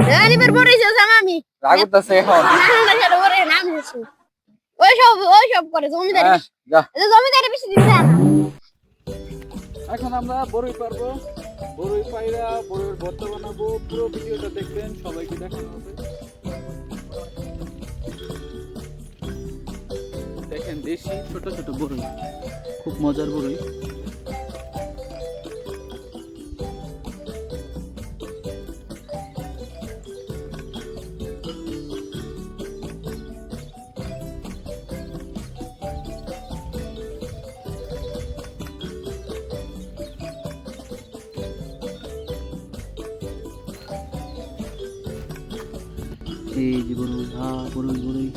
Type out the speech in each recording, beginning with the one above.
এবার বড় হইছে আমি রাগ করতেছে এখন না সেটা বড় নাম হইছে ওই সব করে জমিদারি যা জমিদারি বেশি দিন না এখন আমরা বড়ই পারবো বড়ই পাইরা বড়ের ভর্তা বানাবো পুরো ভিডিওটা দেখবেন সবাইকে দেখানো হবে দেখেন দেশি ছোট ছোট বড়ই খুব মজার বড়ই এই যে বড়ই বড়ই বড়ই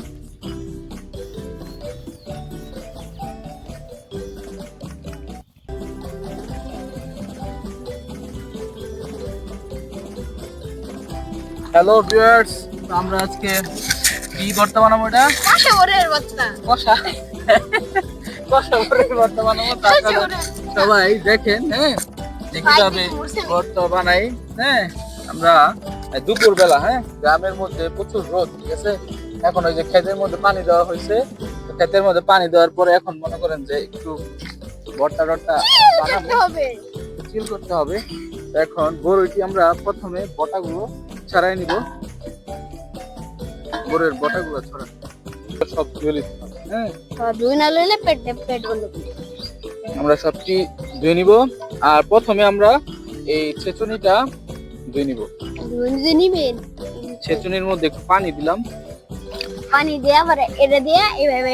হ্যালো ভিউয়ার্স আমরা আজকে কি ভর্তা বানাবো এটা কষা বড়ের বাচ্চা কষা কষা বড়ের ভর্তা বানাবো সবাই দেখেন হ্যাঁ দেখে যাবে ভর্তা বানাই হ্যাঁ আমরা দুপুর বেলা হ্যাঁ গ্রামের মধ্যে প্রচুর রোদ ঠিক আছে এখন ওই যে ক্ষেতের মধ্যে পানি দেওয়া হয়েছে ক্ষেতের মধ্যে পানি দেওয়ার পরে এখন মনে করেন যে একটু ভর্তা টর্তা বানাবো চিল করতে হবে এখন বড়ইটি আমরা প্রথমে বটাগুলো ছাড়াই নিব বড়ের বটাগুলো ছড়া সব ধুয়ে নিতে হবে হ্যাঁ দুই না লইলে পেট বন্ধ আমরা সবটি ধুয়ে নিব আর প্রথমে আমরা এই ছেঁচুনিটা ধুয়ে নিব নিবেন ছেঁচুনির মধ্যে একটু পানি দিলাম পানি দেয়া পরে এটা দিয়ে এইভাবে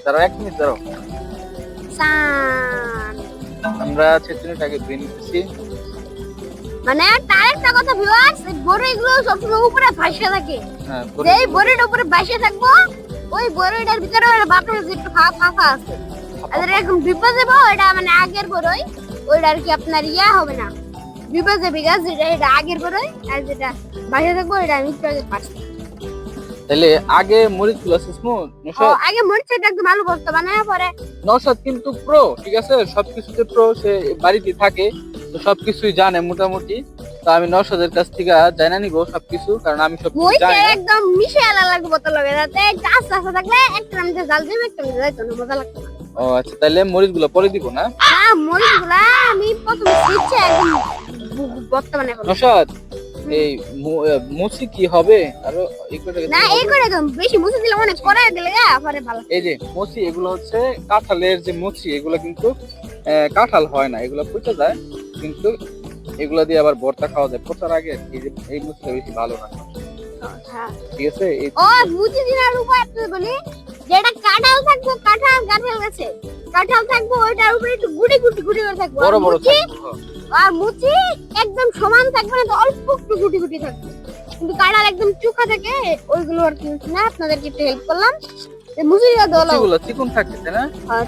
দাঁড়াও এক মিনিট দাঁড়াও সান আমরা ছেঁচুনিটাকে ধুয়ে নিতেছি মানে তার একটা কথা ভিউয়ার্স বড়ইগুলো সবসময় উপরে ভাসে থাকে হ্যাঁ যেই বড়ইটার উপরে ভাসে থাকবো ওই বড়ইটার ভিতরে ওর বাপের একটু ফাঁকা আছে আর এরকম বিপদ যাবো এটা মানে আগের বড়ই ওইটা আর কি আপনার ইয়া হবে না বিপদ যাবে গাছ যেটা এটা আগের বড়ই আর যেটা ভাসে থাকবো এটা আমি একটু আগে পাচ্ছি তাহলে আগে মরিচগুলো স্মুথ আগে মরিচটা একদম আলু ভর্তা বানায় পরে নওশাদ কিন্তু প্রো ঠিক আছে সবকিছুতে প্রো সে বাড়িতে থাকে তো সবকিছুই জানে মোটামুটি তো আমি নওশাদের কাছ থেকে জানা নিব সবকিছু কারণ আমি সব মরিচটা একদম মিশে আলা লাগবে বোতল লাগে যাতে গাছ রাখা থাকলে একটা মিনিটে জাল দিবে একটা মিনিটে যাইতো না মজা লাগতো না ও আচ্ছা তাহলে মরিচগুলো পরে দিব না হ্যাঁ মরিচগুলা আমি প্রথমে শিখছি একদম বর্তমানে নওশাদ এই মুচি কি হবে আরো না এই করে একদম বেশি মুছে দিলে অনেক করে দিলে পরে ভালো এই যে মুচি এগুলো হচ্ছে কাঁঠালের যে মুচি এগুলো কিন্তু কাঁঠাল হয় না এগুলো পচে যায় কিন্তু এগুলো দিয়ে আবার ভর্তা খাওয়া যায় পচার আগে এই যে এই মুচিটা বেশি ভালো না ঠিক আছে ও মুচি দিনার উপায় একটু বলি যেটা কাঁঠাল থাকবো কাঁঠাল গাছে কাঁঠাল থাকবো ওইটার উপরে একটু গুটি করে থাকবো বড় বড় আর মুচি একদম সমান থাকবে না তো অল্প একটু গুটি থাকবে কিন্তু কাঁঠাল একদম চোখা থাকে ওইগুলো আর কি না আপনাদেরকে একটু হেল্প করলাম মুচিটা দলা মুচিগুলো চিকন থাকে না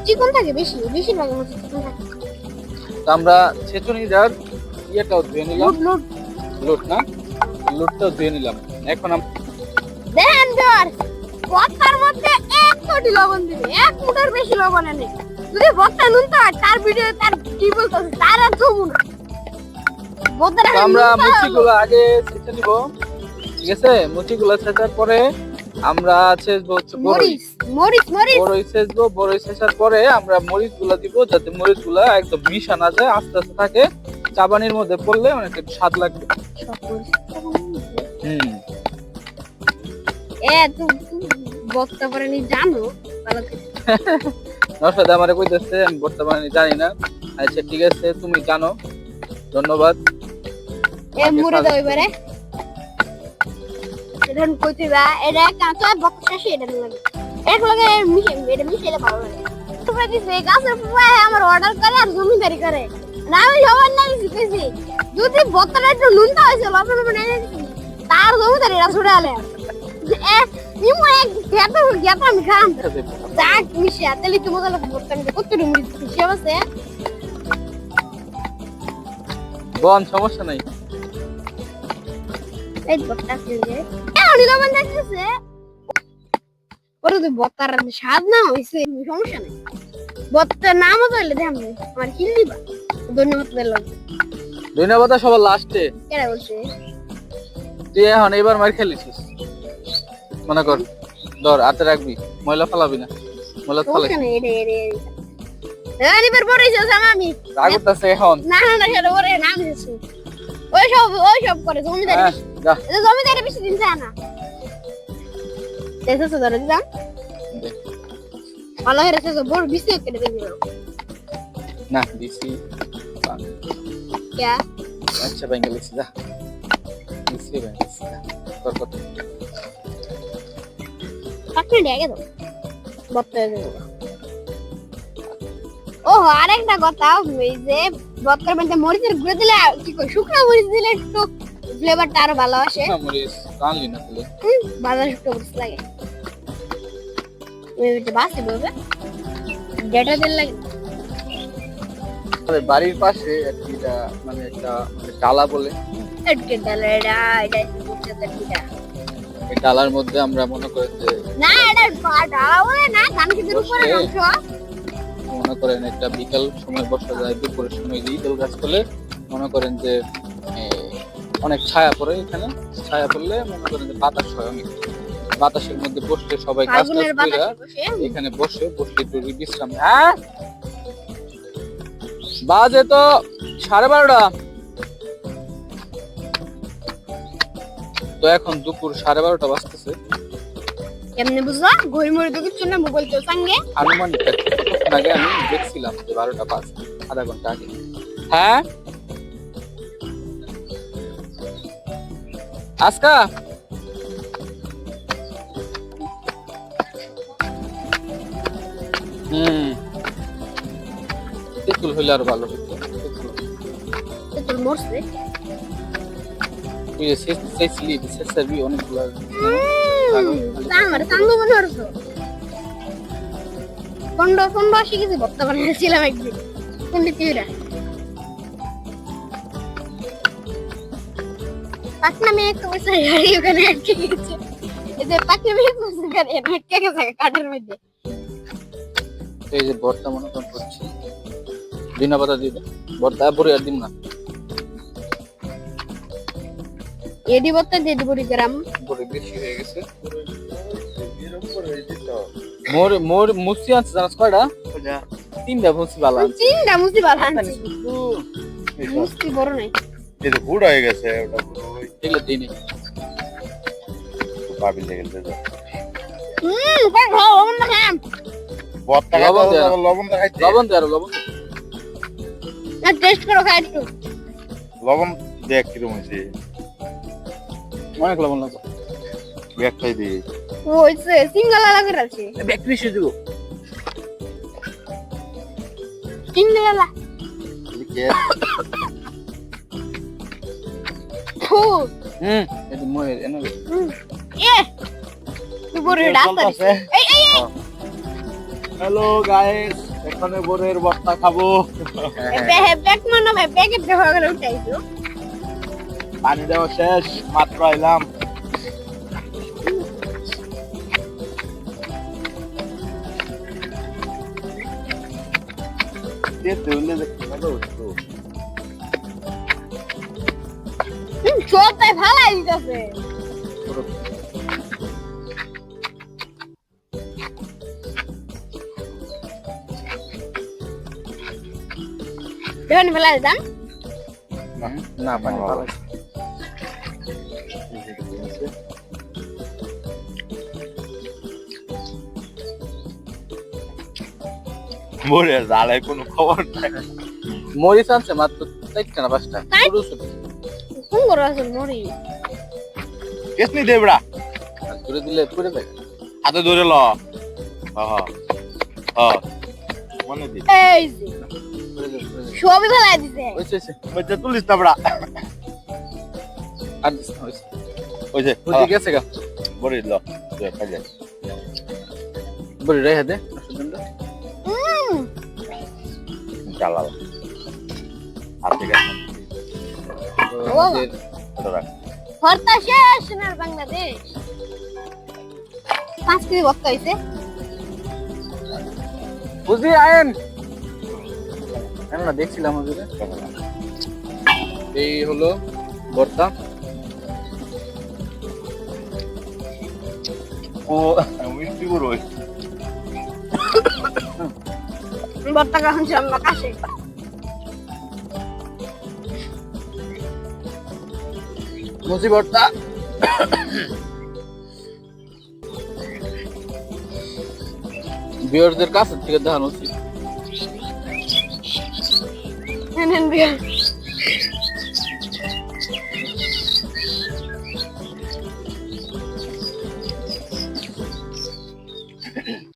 চিকন থাকে বেশি লাগে মুচি চিকন থাকে তো আমরা ছেচুনিটার ইয়েটাও ধুয়ে নিলাম লুট না লুটটাও ধুয়ে নিলাম এখন দেন ধর ভর্তার মধ্যে এক কোটি লবণ দিবে এক মুঠের বেশি লবণ এনে যদি ভর্তা নুন তো তার ভিডিও তার কি বলতেছে তার আর জমু না আমরা মুচিগুলো আগে ছেঁচে নিব ঠিক আছে মুচিগুলো ছেঁচার পরে আমরা ছেঁচবো হচ্ছে বড়ই ছেঁচবো বড়ই ছেঁচার পরে আমরা মরিচগুলো দিব যাতে মরিচগুলো একদম মিশা না যায় আস্তে আস্তে থাকে চাবানির মধ্যে পড়লে অনেক একটু স্বাদ লাগবে তুমি বক্তা পারেনি জানো ভালো নওশাদ আমারে কইতেছে আমি বক্তা পারেনি জানি না আচ্ছা ঠিক আছে তুমি জানো ধন্যবাদ মুড়ে দাও এবারে এটা কইতিবা এটা কাঁচা বক্তা শেষ এটা লাগে এটা মিশে এটা ভালো লাগে তোমরা দিছে গাছের পুরাই আমার অর্ডার করে আর জমিদারি করে না আমি সবার নাম শিখেছি যদি বক্তাটা একটু নুনটা হয়েছে লবণ এনে তার জমিদারি ছুড়ে আলে ইমো এক গেটা আমি খাম দাগ মিশে তেলি তো মজা লাগে বক্তা কত রুমি দিছি আছে বন সমস্যা নাই এই বক্তা ফেলে এমনি লবণ যাচ্ছে ওরে তো বক্তার স্বাদ না হইছে সমস্যা নাই বক্তার নামও তাইলে দেখাম আমার কিল দিবা ধন্যবাদ দিলাম ধন্যবাদ সবার লাস্টে কেডা বলছে তুই এখন এবার মার খেলিছিস মনে কর ধর হাতে রাখবি ময়লা ফালাবি না ময়লা ফালাই ওখানে এবার পরে যাস আমি রাগ করতেছে এখন না সেটা পরে নাম দিছি ওই সব করে জমিদারি যা জমিদারি বেশি দিন যায় না দেখছো ধরে দিলাম ভালো হয়ে গেছে বড় বেশি কেটে দিবি না দিছি क्या আচ্ছা বেঙ্গলিছি যা দিছি বেঙ্গলিছি কর কর আপনি ডেকে দাও বত্তা ও আরেকটা কথা এই যে বত্তার মধ্যে মরিচের গুঁড়ো দিলে কি কই শুকনো মরিচ দিলে একটু ফ্লেভারটা আরো ভালো আসে মরিচ কানলি না তাহলে বাজার শুকনো মরিচ লাগে এটা বাসে বলবে ডেটা দিল লাগে আমাদের বাড়ির পাশে একটা মানে একটা মানে ডালা বলে এটকে ডালা এটা বুঝতে দিটা এই ডালার মধ্যে আমরা মনে করি যে না এটা ডালা বলে না ধান খেতের উপরে অংশ মনে করেন একটা বিকাল সময় বসা যায় দুপুরের সময় ইদল গাছ করলে মনে করেন যে অনেক ছায়া পড়ে এখানে ছায়া পড়লে মনে করেন যে বাতাস হয় অনেক বাতাসের মধ্যে বসতে সবাই কাজ করে এখানে বসে একটু বিশ্রাম হ্যাঁ বাজে তো 12:30 তো এখন দুপুর 12:30 বাজতেছে কেমনে বুঝলা ঘড়ি মড়ি তো কিছু না মোবাইল তো সঙ্গে আনুমানিক কতক্ষণ আগে আমি দেখছিলাম যে 12টা বাজ আধা ঘন্টা আগে হ্যাঁ আজকা তেঁতুল হইলে আরো ভালো হতো তেঁতুল মরছে তুই শেষলি শেষবি অনেকগুলো আমার সাঙ্গ মনে হচ্ছে কন্ড শিখেছি ভর্তা বানিয়েছিলাম একদিন কোনটি তিউরা পাটনা মেয়ে একটু বসে গাড়ি ওখানে আটকে গেছে এতে পাটনা মেয়ে বসে গাড়ি আটকে গেছে কাঠের মধ্যে এই যে ভর্তা মনে করছি দিনা পাতা দিয়ে ভর্তা পরে আর দিন না এডি ভর্তা দিয়ে দিব গ্রাম পরে বেশি হয়ে গেছে মোর মুসি আছে জানাস কয়টা তিনটা মুসি বালা তিনটা মুসি বালা আনছি মুসি বড় নাই এটা বুড়া হয়ে গেছে ওটা বুড়ো এগুলো দিই পাবি লেগে গেছে কই খাও না খাম বত্তা লবণ দেখাইছে লবণ দে আর লবণ না টেস্ট করো খাই একটু লবণ দেখ কি রকম হইছে অনেক লবণ লাগবে একটাই দিই ওইছে সিঙ্গেল লাগে আছে ব্যাক পিছে দিব সিঙ্গেল কে ফু এটা ময়ের এনে এ তুই বড় ডাক্তার এই হ্যালো গাইস এখানে বোরের বস্তা খাবো ব্যাক মানে ভাই প্যাকেট দেওয়া গেল উঠাইছো পানি দেওয়া শেষ মাত্র আইলাম ছোটাই ভালাই দিতেছে দেখুন ফেলা দিতাম না পানি ভালো মোরে জালে কোনো খবর নাই মরিচ আনছে মাত্র 4টা না 5টা ছোট ছোট কোন করে আছে মরি কেসনি দেবড়া আর করে দিলে পুরো দেখ হাতে ধরে ল হ্যাঁ হ্যাঁ মনে দি এই যে সবই ফেলাই দিছে ওইছে মধ্যে তুলিস তাবড়া আর দিস না ওইছে ওইছে বুঝে গেছে গা বড়ি ল তুই খাই যা বড়ি রে হাতে সুন্দর চালাল হাতে গেছে ভর্তা শেষ না বাংলাদেশ 5 কেজি ভর্তা হইছে বুঝি আয়েন না দেখছিলাম হুজুরে এই হলো ভর্তা ও মিষ্টি গুড় ওই ভর্তা খাওয়ান আমরা কাছে মুসি ভর্তা ভিউয়ারদের কাছে থেকে দেখানো উচিত নেন বিয়া